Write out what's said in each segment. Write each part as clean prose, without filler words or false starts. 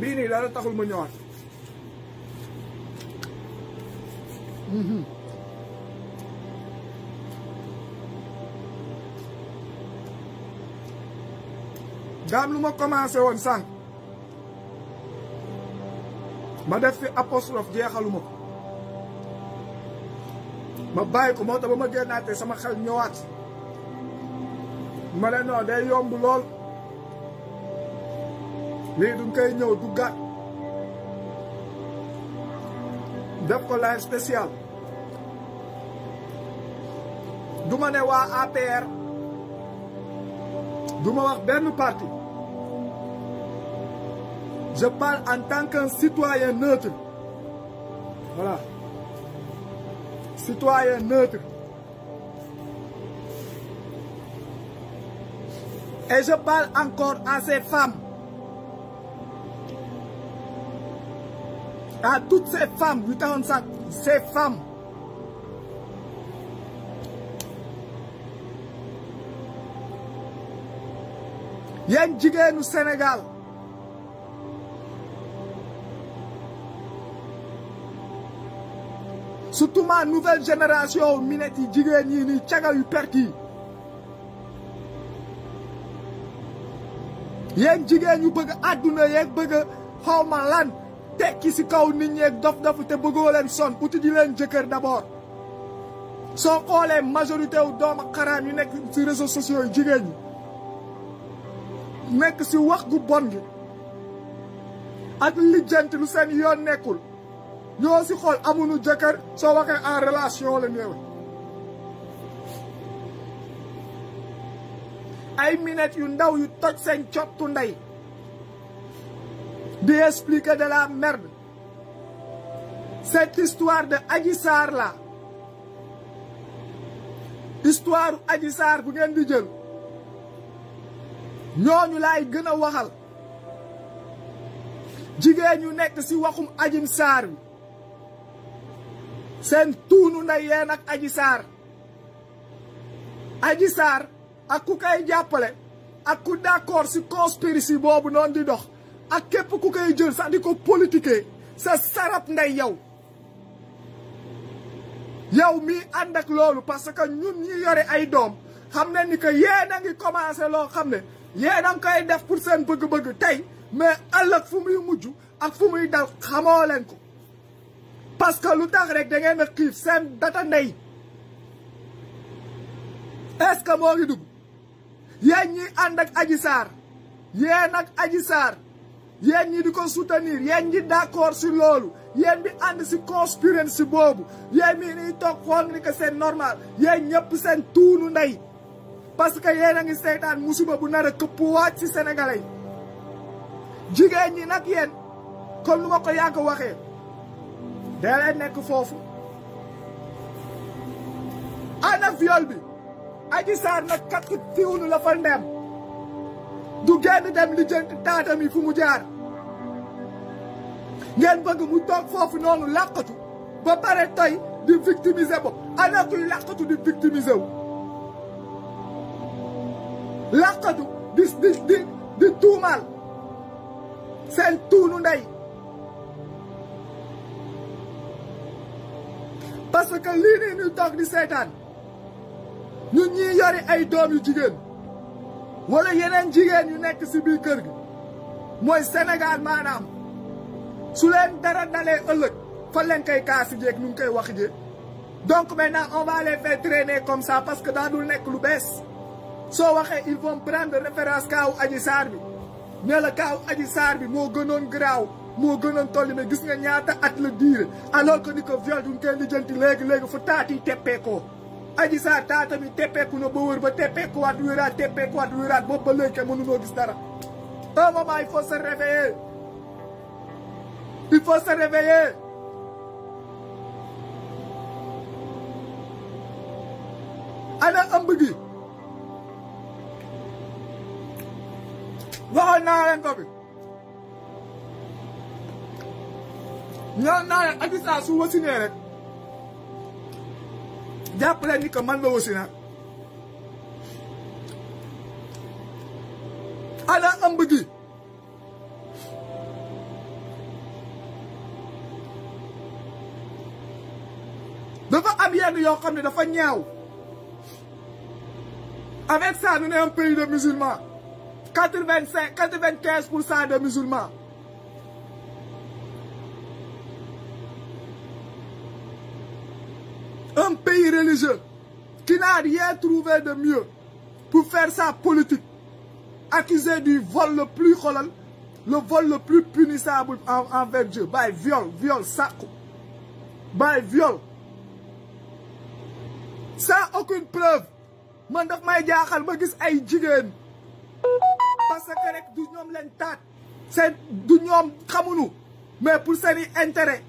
bii nii dara taxul ma ñëwaat daam lu ma commencé woon sànq ma def fi apostrophe jeexaluma ko ma bàyyi ko moo tax ba ma génnaatee sama xel ñëwaat ma ne non day yomb lool lii duñ koy ñëw du gàtt def ko live spécial du ma ne waa APR du ma wax benn parti je parle en tant qu'un citoyen neutre voilà citoyen neutre et je parle encore à ces femmes, à toutes ces femmes, 85, ces femmes. Yéen jigéenu Sénégal surtout ma nouvelle génération minette yi jigéen yi ni caga yu perte yi yéen jigéen yu bëgg àdduna yeeg bëgg xawma lan tekki si kaw nit ñeeg dof-dof te bëggoo leen son uti di leen jëkkër d'abord soo xoolee majorité wu doomu xaraam yu nekk si réseaux sociaux yi jigéen ñi nekk si wax gu bon gi ak lijjanti lu seen yoon nekkul ñoo si xool amuñu jëkkër soo waxee en relation la ñëwee ay minutes yu ndaw yu toj seen cottu ndey di expliquer de la merde cette histoire de Adji Sarr là histoire Adji Sarr bu ngeen di jël ñooñu laay gën a waxal jigéen ñu nekk si waxum Adji Sarr bi seen tuunu ndey yeen ak Adji Sarr Adji Sarr ak ku koy jàppale ak ku d'accord si conspiracy boobu noonu di dox ak képp ku koy jël sax di ko politiquer sa sarap ndey yow mi ànd ak loolu parce que ñun ñi yore ay doom xam ne ni que yéen a ngi commencé loo xam ne yéen a ngi koy def pour seen bëgg-bëgg tey mais ëllëg fu muy mujj ak fu muy dal xamoo leen ko parce que lu tax rek da ngeen a xiif seen data ndey est-ce que moo ngi dugg yéen ñi ànd ak Adji Sarr yéen ak Adji Sarr yéen ñi di ko soutenir yéen ñi d'accord si loolu yéen bi ànd si conspiracy boobu yéen mii niy toog xool ni que c'est normal yéen ñëpp seen tuunu ndey parce que yéen a ngi seytaan musiba bu nar a këpp waaj si sénégalais yi jigéen ñi nag yéen comme lu ma ko yàgg waxee dee leen nekk foofu ana viol bi Adji Sarr nag kat tiwunu la fa ndem du génn dem li jënt taatam yi fu mu jaar ngeen bëgg mu toog foofu noonu làqatu ba pare tey di victimiser bopp ana kuy làqatu di victimiser wu làqatu di tuumaal seen tuunu ndey parce que lii nii ñuy toog di seetaan ñun ñii yori ay doom yu jigéen wala yeneen jigéen yu nekk si biir kër gi mooy Sénégal maanaam su leen dara dalee ëllëg fa leen koy kaasi jeeg nu ngi koy wax jee donc maintenant on va les faire traîner comme ça parce que daa dul nekk lu bees soo waxee ils vont prendre référence kaawu Adji Sarr bi ne la kaawu Adji Sarr bi moo gënoon garaaw moo gënoon tolli mais gis nga ñaata at la diire alors que ni ko viol duñ koy lijjanti léegi fu taat yi teppeekoo Adji Sarr taata mi teppeeku na ba wër ba teppeekuwaat wéraat boobu ba léegi mënunoo gis dara un moment il faut se réveiller il faut se réveiller ana ëmb gi waxoon naa leen ko bi ñaan naa leen Adji Sarr su wasinee rek jàpp leen ni que man la wasina ana ëmb gi yoo xam ne dafa ñaaw. Avec ça, nous sommes un pays de musulmans. 95% de musulmans. Un pays religieux qui n'a rien trouvé de mieux pour faire sa politique. Accusé du vol le plus punissable envers Dieu. By viol, sacre. By viol. Sans aucune preuve. Man daf may jaaxal ma gis ay jigéen parce que rek du ñoom leen taat seen du ñoom xamuñu mais pour seeni intérêt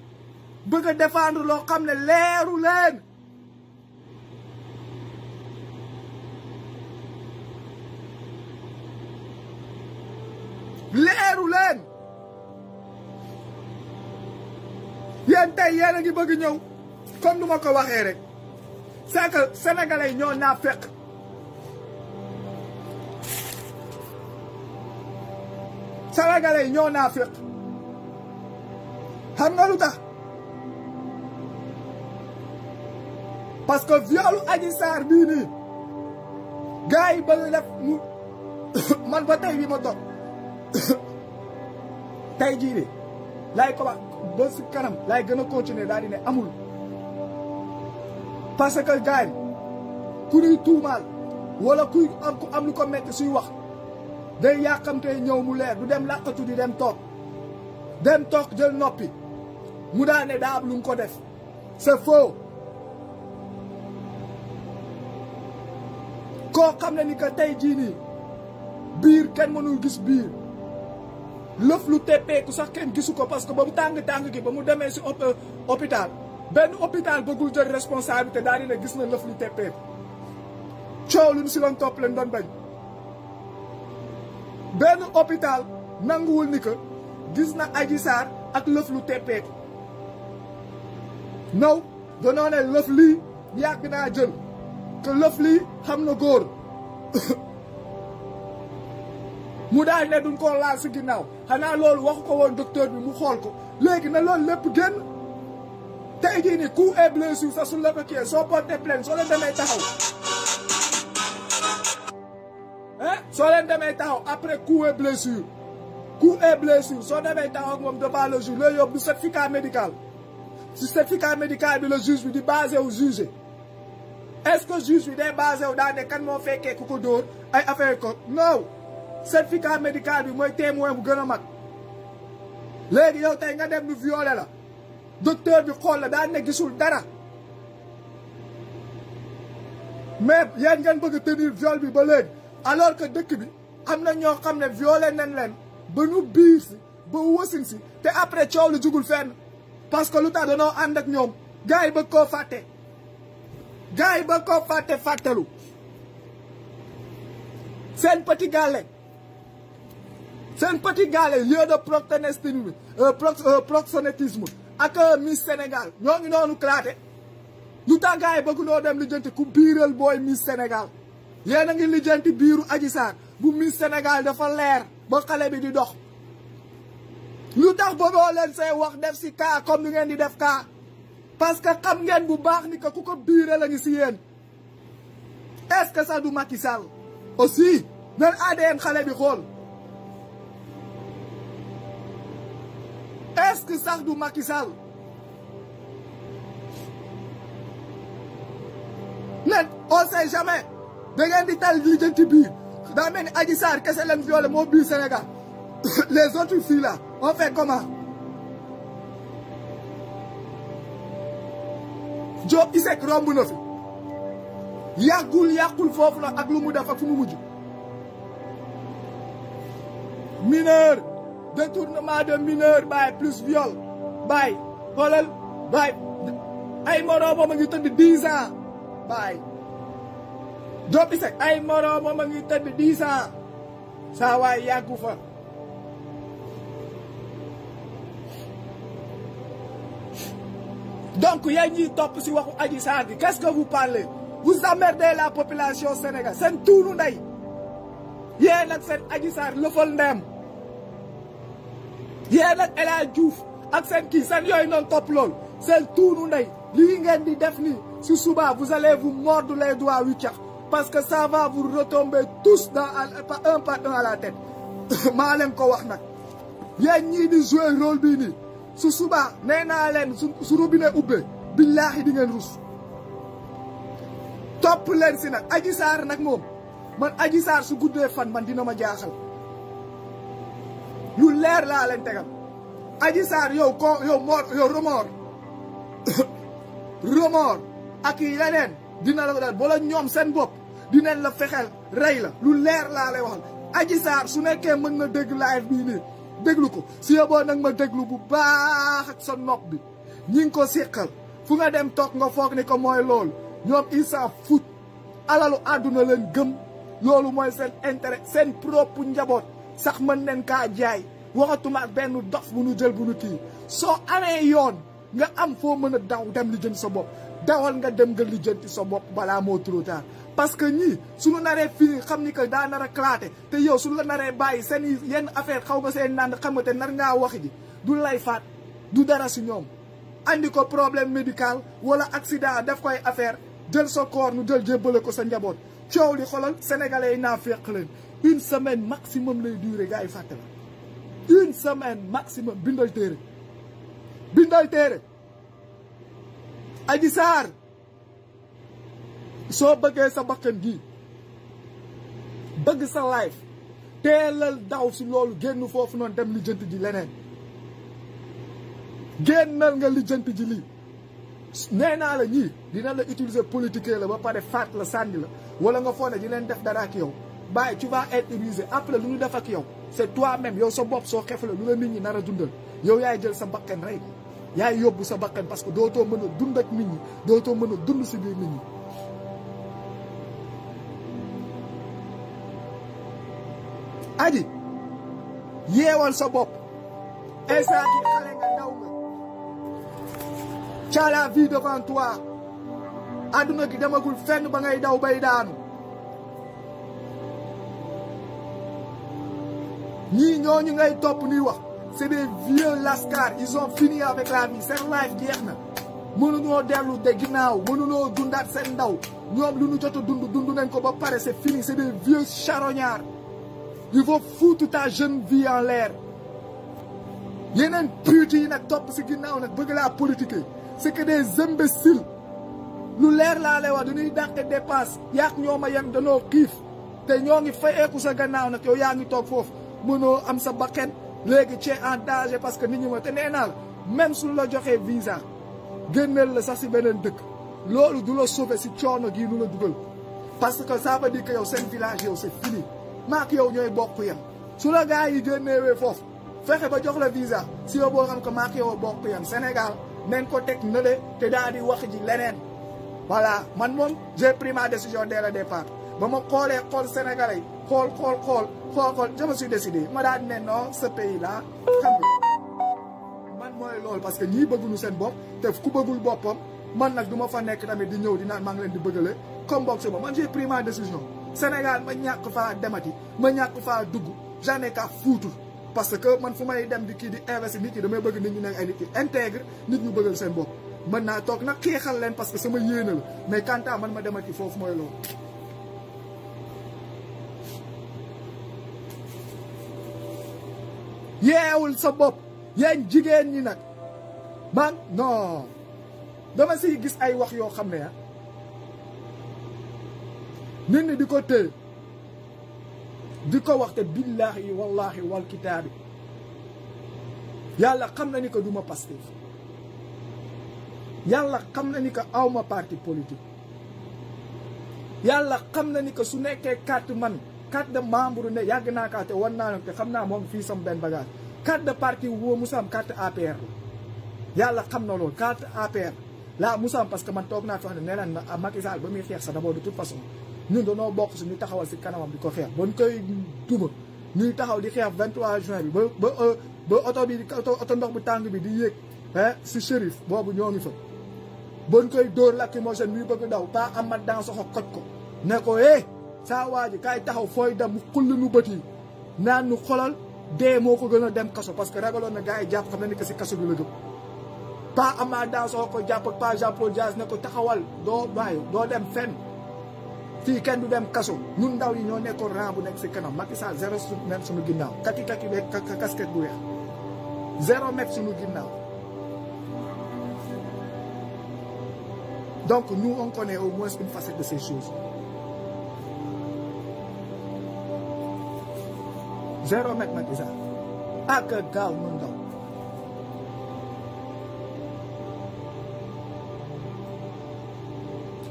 bëgg a défendre loo xam ne leeru leen yéen tey yéen a ngi bëgg ñëw comme nu ma ko waxee rek c'est que sénégalais yi ñoo naa fekk sénégalais yi ñoo naa fekk xam nga lu tax parce que violu Adji Sarr bii nii gars yi ba def mu man ba tey bi ma toog tey jii de laay ko ba si kanam laay gën a continuer daal di ne amul parce que gars yi ku ñuy tuumaal wala kuy am lu ko metti suy wax day yàqamtee ñëw mu leer du dem làqatu di dem toog jël noppi mu daal ne daa am lu mu ko def c'est faux koo xam ne ni que tey jii nii biir kenn mënul gis biir lëf lu teppeeku sax kenn gisu ko parce que ba mu tàng gi ba mu demee si hôpital benn hôpital bëggul jël responsabilité daal di ne gis na lëf lu teppeeku coow lu mu si doon topp leen doon bañ benn hôpital nanguwul ni que gis na Adji Sarr ak lëf lu teppeeku naw danoo ne lëf lii yàgg naa jël que lëf lii xam na góor mu daal ne duñ ko laal si ginnaaw xanaa loolu waxu ko woon docteur bi mu xool ko léegi na loolu lépp génn tey jii ni coup et blessure sax su la ko kii soo porté plainte soo leen demee taxaw soo leen demee taxaw après coup et blessure soo demee taxaw ak moom devant le juge looy yóbbu certificat médical si certificat médical bi le juge bi di basé wu jugé est-ce que juge bi day basé wu daal ne kan moo fekkee ku ko dóor ay affaire ko non certificat médical bi mooy témoin bu gën a mag léegi yow tey nga dem nu violé la docteur bi xool la daan ne gisul dara mais yéen ngeen bëgg a tenir viol bi ba léegi alors que dëkk bi am na ñoo xam ne violé nañ leen ba nu biir si ba wasin si te après coow lu jugul fenn parce que lu tax danoo ànd ak ñoom gars yi bëgg koo fàtte fàttelu seen petit gàlle lieu de proxénétisme ak Miss Sénégal ñoo ngi noonu claté lu tax gars yi bëgg noo dem lijjanti ku biiral booy Miss Sénégal yéen a ngi lijjanti biiru Adji Sarr bu Miss Sénégal dafa leer ba xale bi di dox lu tax bëggoo leen say wax def si cas comme ni ngeen di def cas parce que xam ngeen bu baax ni que ku ko biiral a ngi si yéen est-ce que ça du Macky Sall aussi nan ADN xale bi xool est-ce que sax du Macky Sall nen on sait jamais da ngeen di tal lijjanti biir daa mel ni Adji Sarr kese leen violé moo biir Sénégal les autres filles là on fait comment Diop Iseg romb na fi yàqul foofu la ak lu mu def ak fu mu mujj mineur détournement de mineur baay plus viol baay xoolal baay ay moroomam a ngi tëdd 10 ans baay Diop Iseg ay moroomam a ngi tëdd 10 ans saa waay yàggu fa donc yéen ñiy topp si waxu Adji Sarr gi qu'est-ce que vous parlez vous emmerdez la population sénégalaise seen tuunu ndey yéen ak seen Adji Sarr lëfal ndeyam yéen ak El Hadj Diouf ak seen kii seen yooyu noonu topp loolu seen tuunu ndey lii ngeen di def nii si suba vous allez vous mordre les doigts wiccax parce que ça va vous retomber tous dans un par un à la tête maa leen ko wax nag yéen ñii di jouer rôle bii nii su suba nee naa leen su robinet ubbee billaahi di ngeen rus topp leen si nag Adji Sarr nag moom man Adji Sarr su guddee fan man dina ma jaaxal lu leer laa leen tegal Adji Sarr yow remords ak yeneen dina la ko dal bala ñoom seen bopp dinañ la fexeel rey la lu leer laa lay waxal Adji Sarr su nekkee mën na dégg live bii nii déglu ko si yóbboo nag ma déglu bu baax ak sa nopp bi ñi ngi ko siqal fu nga dem toog nga foog ni ko mooy loolu ñoom ils s'en foutent alalu àdduna leen gëm loolu mooy seen intérêt seen propre njaboot sax mën nen kaa jaay waxatuma ak benn dof bu nu jël bu nu kii soo amee yoon nga am foo mën a daw dem lijjanti sa bopp dawal nga dem nga lijjanti sa bopp balaa moo trop tard parce que ñii suñu naree fii xam ni que daa nar a claté te yow suñu la naree bàyyi seen yenn affaire xaw nga seen naan xam nga te nar ngaa wax ji du lay faat du dara si ñoom andi ko problème médical wala accident daf koy affaire jël sa koor nu jël jébbale ko sa njaboot coow li xolal sénégalais yi naa féq leen une semaine maximum lay durer gars yi fàtte la une semaine maximum bindal téere Adji Sarr soo bëggee sa bakkan gi bëgg sa life teelal daw si loolu génn foofu noonu dem lijjanti ji leneen génnal nga lijjanti ji lii nee naa la ñii dina la utiliser politique la ba pare faat la sànni la wala nga foog ne di leen def dara ak yow bàyyi tu vas être rusé après lu ñu def ak yow c'est toi-même yow sa bopp soo xefle lu la nit ñi nar a dundal yow yaay jël sa bakkan rey yaay yóbbu sa bakkan parce que dootoo mën a dund ak nit ñi dootoo mën a dund si biir nit ñi. Adji yeewal sa bopp instant bi xale nga ndaw nga t'as la vie devant toi àdduna gi demagul fenn ba ngay daw bay daanu ñii ñooñu ngay topp ni wax c'est des vieux lascars ils ont fini avec la vie seen life jeex na mënuñoo dellu de ginnaaw mënuñoo dundaat seen ndaw ñoom lu ñu jot a dund nañ ko ba pare c'est fini c'est des vieux charognards il faut foutre ta jeune vie en l'air yeneen pute yi nag topp si ginnaaw nag bëgg laa politique c'est que des imbéciles lu leer laa lay wax dañuy dàqe dépense yaak ñoo ma yem danoo xiif te ñoo ngi fayeeku sa gannaaw nag yow yaa ngi toog foofu mënoo am sa bakkan léegi ci en danger parce que nit ñi ma te nee naa la même suñu la joxee visa génneel la sax si beneen dëkk loolu du la sauver si coono gii nu la dugal parce que ça veut dire que yow seen village yow c'est fini maak yow ñooy bokk yam su la gars yi génneewee foofu fexe ba jox la visa si yow boo xam que maak yow bokk yam Sénégal nañ ko teg nële te daal di wax ji leneen voilà man moom j'ai pris ma décision dès le départ ba ma xoolee xool Sénégalais xool je me suis décidé ma daal di ne non ce pays là xam nga man mooy loolu parce que ñii bëgguñu seen bopp te ku bëggul boppam man nag du ma fa nekk tamit di ñëw di naan maa ngi leen di bëggale comme boog sama man j'ai pris ma décision Sénégal ma ñàkk faa demati ma ñàkk faa dugg j'en ai qu'à foutre parce que man fu may dem di kii di investir nit ñi damay bëgg nit ñi nekk ay nit ñi intègre nit ñu bëggal seen bopp mën naa toog nag xeexal leen parce que sama yéene la mais quant à man ma demati foofu mooy loolu. yeewul sa bopp yéen jigéen ñi nag man non dama siy gis ay wax yoo xam ne nit ñi di ko téye di ko wax te billahi wallahi wal kitaabi yàlla xam na ni que du ma Pastef yàlla xam na ni que awma parti politique yàlla xam na ni que su nekkee carte man carte de membre ne yàgg naa kaa te wan naa te xam naa moom fii sam benn bagage carte de parti woo musam carte APR la yàlla xam na loolu carte APR la musam parce que man toog naa fi wax ne nee na Macky Sall ba muy xeex sax d'abord de toute façon ñun dañoo bokk si ñu taxawal si kanamam di ko xeex ba ñu koy duma ñuy taxaw di xeex 23 juin bi ba oto bi oto ndox bu tàng bi di yéeg si shérif boobu ñoo ngi fa ba ñu koy dóor lacrymogène muy bëgg daw pas amat dans soxo koj ko ne ko saa waa ji kaay taxaw fooy dem mu xull nu bët yi naan nu xolal dee moo ko gën a dem kaso parce que ragaloon na gars yi jàpp xam na ni que si kaso bi la jëm pas Amath Dansokho ko jàpp ak pas Jean-Paul Dias ne ko taxawal doo bàyyi doo dem fenn fii kenn du dem kaso ñun ndaw yi ñoo nekkoon rang bu nekk si kanam Macky Sall 0 mètre suñu ginnaaw kaki beeg casquette bu weex 0 mètre suñu ginnaaw. Donc nous on connaît au moins une facette de ces choses. 0 mètre Macky Sall ak gaaw mën ndaw.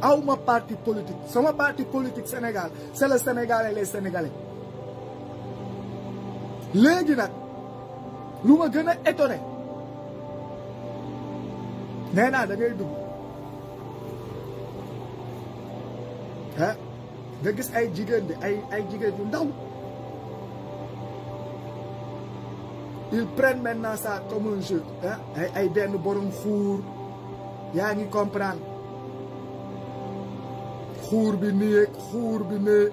awma parti politique sama parti politique Sénégal c'est le Sénégal et les Sénégalais léegi nag lu ma gën a étonné nee naa da ngay dugg ah nga gis ay jigéen de ay jigéen yu ndaw ils prennent maintenant ça comme un jeu ah ay benn borom xuur yaa ngi comprendre xuur bi nii xuur bi nee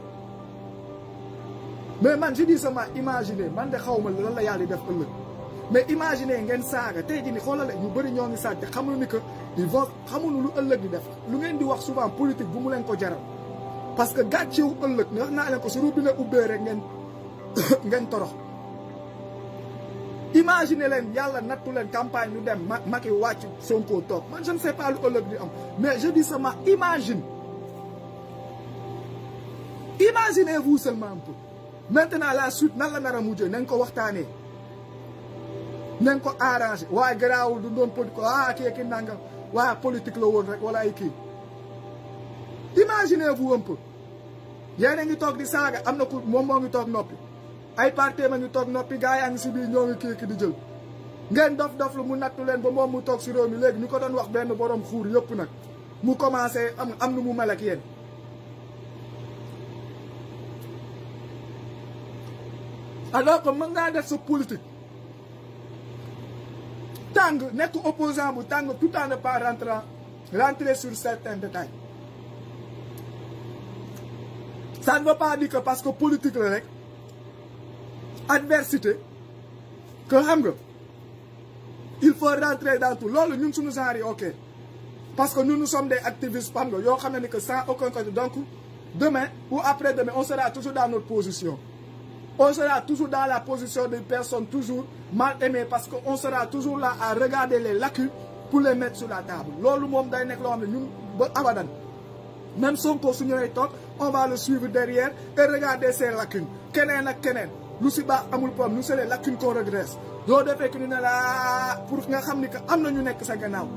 mais man je dis sama imaginer man de xaw ma lan la yàlla di def ëllëg mais imaginer ngeen saaga tey jii ni xoolal ñu bëri ñoo ngi saag te xamuñu ni que ils vont xamuñu lu ëllëg di def lu ngeen di wax souvent politique bu mu leen ko jaral parce que gàccewu ëllëg ne wax naa leen ko su robinet ubbee rek ngeen torox. Imaginez leen yàlla nattu leen campagne ñu dem Macky wàcc Sonko toog man je ne sais pas lu ëllëg di am mais je dis seulement imaginez-vous seulement un peu maintenant la suite nan la nar a mujjee nañ ko waxtaanee nañ ko arrangé waaye garaawul du doon politique kii ki nangam waaye politique la woon rek wala ay kii imaginez-vous un peu yéen a ngi toog di saaga am na ku moom moo ngi toog noppi ay parti ma ngi toog noppi gaa yaa ngi si biir ñoo ngi kii di jël ngeen dof lu mu nattu leen ba moom mu toog si réew mi léegi ñu ko doon wax benn borom xuur yëpp nag mu commencé am nu mu mel ak yéen. alors que mën ngaa def sa politique tàng nekk opposant bu tàng tout en ne pas rentrer sur certains détails ça ne veut pas dire que parce que politique la rek adversité que xam nga il faut rentrer dans tout loolu ñun suñu genre yi ok parce que nous sommes des activistes xam nga yoo xam ne ni que sans aucun côté donc demain ou après-demain on sera toujours dans notre position. On sera toujours dans la position d'une personne toujours mal aimée parce qu'on sera toujours là à regarder les lacunes pour les mettre sur la table. Loolu moom day nekk loo xam ne ñun ba abadan même Sonko su ñëwee toog on va le suivre derrière et regarder ses lacunes keneen ak keneen lu si baax amul problème nous c'est les lacunes qu'on redresse doo defee que ñu ne la pour nga xam ni que am na ñu nekk sa gannaaw.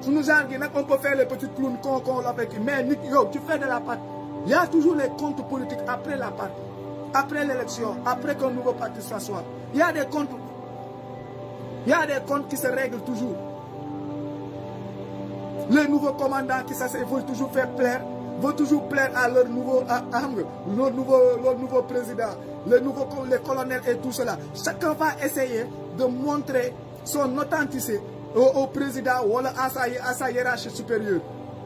suñu genre gi nag on peut faire les petites clowns qu'on l'appelle mais nit yow tu fais de la part. Il y a toujours les comptes politiques après la partie, après l'élection, après qu'un nouveau parti s'assoie. Il y a des comptes qui se règlent toujours. Les nouveaux commandants qui veulent toujours veulent toujours plaire à leur nouveau président, les colonels et tout cela. Chacun va essayer de montrer son authenticité au président ou à sa hiérarchie supérieure.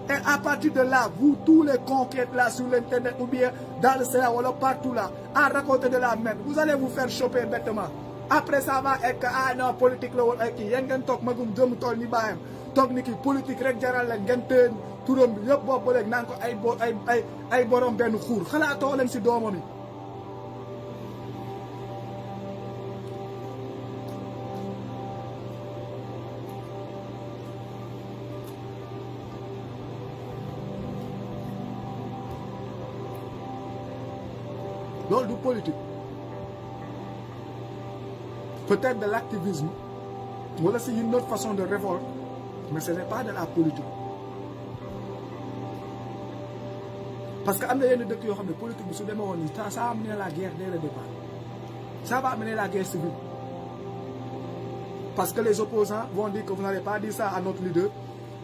Et à partir de là, vous, tous les conquêtes là sur l'internet ou bien dans le Sénat ou partout là, à raconter de la merde, vous allez vous faire choper bêtement. Après ça va être non, politique la woon ay kii yéen ngeen toog magum jëm tool ni bàyyam toog ni kii politique rek jaral leen ngeen teen turam bi yëpp boobu ba léegi naan ko ay borom benn xuur xalaatoo leen si doomam yi. loolu du politique peut-être de l'activisme wala c'est une autre façon de révolte mais ce n'est pas de la politique parce que am na yenn dëkk yoo xam ne politique bi su demee woon nii ça va amener la guerre dès le départ ça va amener la guerre civile parce que les opposants vont dire que vous n'allez pas dire ça à notre leader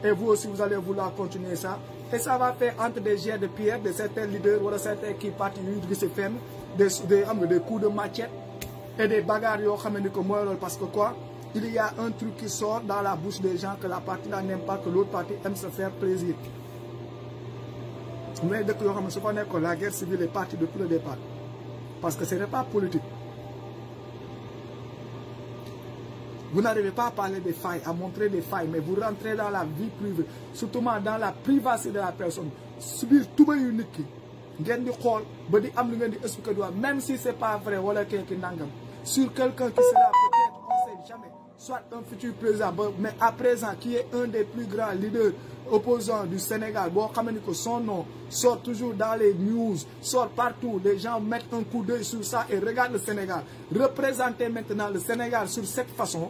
et vous aussi vous allez vouloir continuer ça. Et ça va faire entre des jets de pierre de certains leaders ou de certains qui partent qui se ferment des coups de machette et des bagarres parce que quoi il y a un truc qui sort dans la bouche des gens que la partie là n'aime pas que l'autre partie aime se faire plaisir. Mais dès que la guerre civile est partie depuis le départ parce que ce n'est pas politique. Vous n'arrivez pas à parler des failles, à montrer des failles, mais vous rentrez dans la vie privée, surtout dans la privacité de la personne. Subir tout le monde même si ce n'est pas vrai, voilà quelqu'un sur quelqu'un qui sera peut-être, on ne sait jamais, soit un futur président, mais à présent qui est un des plus grands leaders opposants du Sénégal. Bon, son nom sort toujours dans les news, sort partout. Les gens mettent un coup d'œil sur ça et regardent le Sénégal. Représenter maintenant le Sénégal sur cette façon,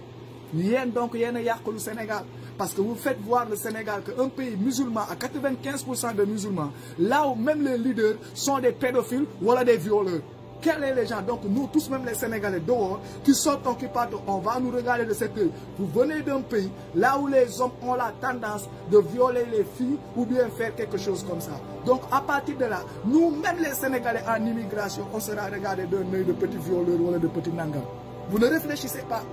donc il y a le Sénégal. Parce que vous faites voir le Sénégal qu'un pays musulman à 95% de musulmans, là où même les leaders sont des pédophiles ou des violeurs. Quels sont les gens, donc nous tous, même les Sénégalais dehors, qui sortent, qui partent, on va nous regarder de cette œil. Vous venez d'un pays, là où les hommes ont la tendance de violer les filles ou bien faire quelque chose comme ça. Donc à partir de là, nous, même les Sénégalais en immigration, on sera regardé d'un œil de petits violeurs ou de petits nangams. Vous ne réfléchissez pas.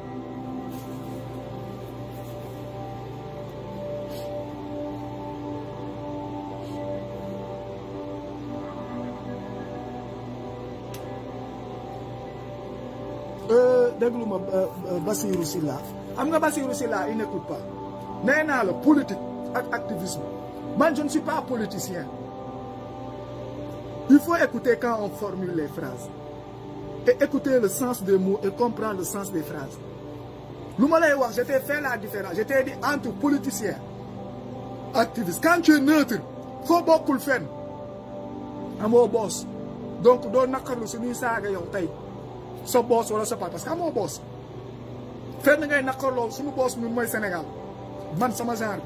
Déglu-moi Bassirou Sylla xam nga Bassirou Sylla il n'écoute pas nee naa la politique ak activisme man je ne suis pas politicien. Il faut écouter quand on formule les phrases et écouter le sens des mots et comprendre le sens des phrases. Lu ma lay wax je t'ai fait la différence, je t'ai dit entre politicien activiste. Quand tu es neutre foo bokkul fenn amoo boss donc doo naqarlu suñuy saaga yow tey sa boss wala sa part parce que amoo boss fenn ngay naqarloo suñu boss ñun mooy Sénégal man sama genre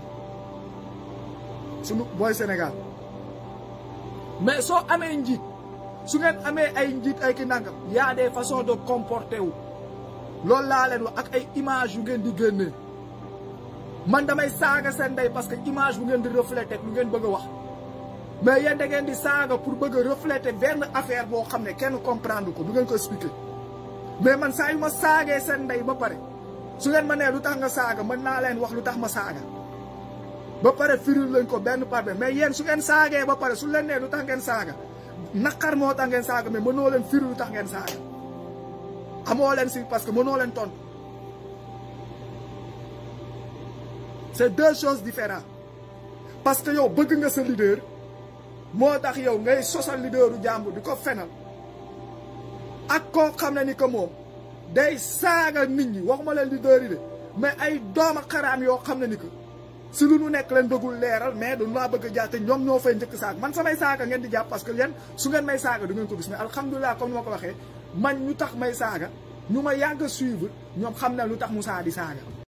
suñu mooy Sénégal. Mais soo amee njiit su ngeen amee ay njiit ay ki nangam y a des façons de comporter wu loolu laa leen wax ak ay image yu ngeen di génnee man damay saaga seen ndey parce que image bu ngeen di refléter lu ngeen bëgg a wax mais yéen da ngeen di saaga pour bëgg a refléter benn affaire boo xam ne kenn comprendre ko du ngeen ko expliquer. Mais man saa yu ma saagee seen ndey ba pare su ngeen ma nee lu tax nga saaga mën naa leen wax lu tax ma saaga ba pare firil lañ ko benn par benn mais yéen su ngeen saagee ba pare su leen nee lu tax ngeen saaga naqar moo tax ngeen saaga mais mënoo leen firil lu tax ngeen saaga amoo leen si parce que mënoo leen tontu. C'est deux choses différentes parce que yow bëgg nga sa leader moo tax yow ngay sosal leaderu jàmbur di ko fenal. ak koo xam ne ni que moom day saaga nit ñi waxuma leen leader yi de mais ay dooma xaraam yoo xam ne ni que si lu nu nekk leen bëggul leeral mais dañu laa bëgg a jaate ñoom ñoo fay njëkk saaga man samay saaga ngeen di jàpp parce que yéen su ngeen may saaga du ngeen ko gis mais alhamdulilah comme ni ma ko waxee man ñu tax may saaga ñu ma yàgg a suivre ñoom xam ne lu tax Moussa di saaga